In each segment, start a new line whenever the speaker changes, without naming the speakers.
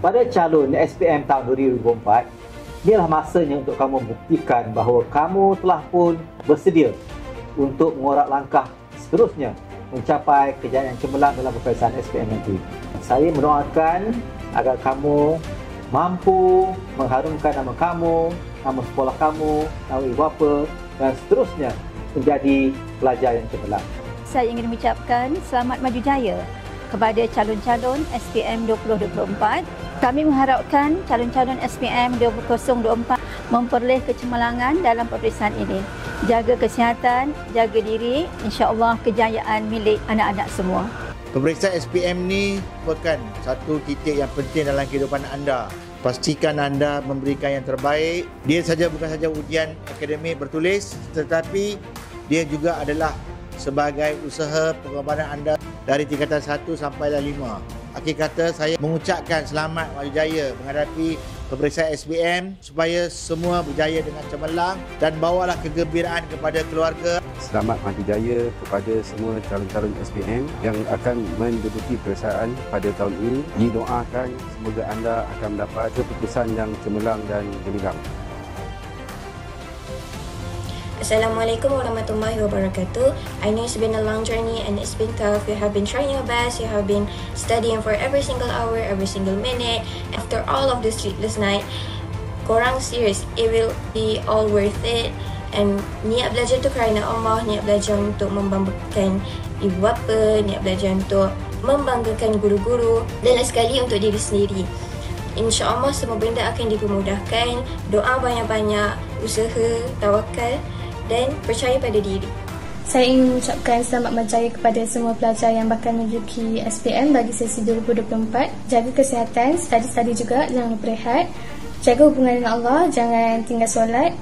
Kepada calon SPM tahun 2024, inilah masanya untuk kamu buktikan bahawa kamu telah pun bersedia untuk mengorak langkah seterusnya mencapai kejayaan cemerlang dalam peperiksaan SPM nanti. Saya mendoakan agar kamu mampu mengharumkan nama kamu, nama sekolah kamu, nama ibu bapa dan seterusnya menjadi pelajar yang cemerlang.
Saya ingin mengucapkan selamat maju jaya kepada calon-calon SPM 2024. Kami mengharapkan calon-calon SPM 2024 memperoleh kecemerlangan dalam peperiksaan ini. Jaga kesihatan, jaga diri, insya-Allah kejayaan milik anak-anak semua.
Peperiksaan SPM ni merupakan satu titik yang penting dalam kehidupan anda. Pastikan anda memberikan yang terbaik. Dia bukan saja ujian akademik bertulis, tetapi dia juga adalah sebagai usaha pengorbanan anda dari tingkatan 1 sampai 5. Akhir kata, saya mengucapkan selamat maju jaya menghadapi peperiksaan SPM supaya semua berjaya dengan cemerlang dan bawalah kegembiraan kepada keluarga.
Selamat maju jaya kepada semua calon-calon SPM yang akan menduduki peperiksaan pada tahun ini. Didoakan semoga anda akan mendapat keputusan yang cemerlang dan gemilang.
Assalamualaikum warahmatullahi wabarakatuh. I know it's been a long journey and it's been tough. You have been trying your best. You have been studying for every single hour, every single minute. After all of this sleepless night, korang serious. It will be all worth it. And niat belajar tu kerana Allah, niat belajar untuk membanggakan ibu bapa, niat belajar untuk membanggakan guru-guru dan last sekali untuk diri sendiri. InsyaAllah semua benda akan dipermudahkan. Doa banyak-banyak, usaha, tawakal dan percaya pada diri.
Saya ingin mengucapkan selamat berjaya kepada semua pelajar yang bakal menduduki SPM bagi sesi 2024. Jaga kesihatan, study juga, jangan berehat. Jaga hubungan dengan Allah, jangan tinggal solat.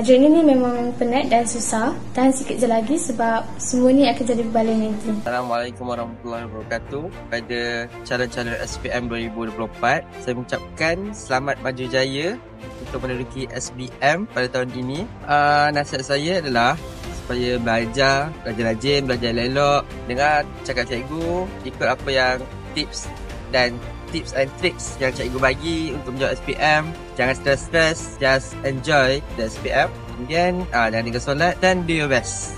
Journey ni memang penat dan susah. Tahan sikit je lagi sebab semua ni akan jadi berbalik nanti.
Assalamualaikum warahmatullahi wabarakatuh. Pada calon-calon SPM 2024, saya mengucapkan selamat maju jaya untuk menduduki SPM pada tahun ini. Nasihat saya adalah supaya belajar rajin, belajar elok, dengar cakap cikgu, ikut apa yang tips and tricks yang cikgu bagi untuk menjawab SPM. Jangan stres, just enjoy the SPM. Kemudian jangan tinggal solat dan do your best.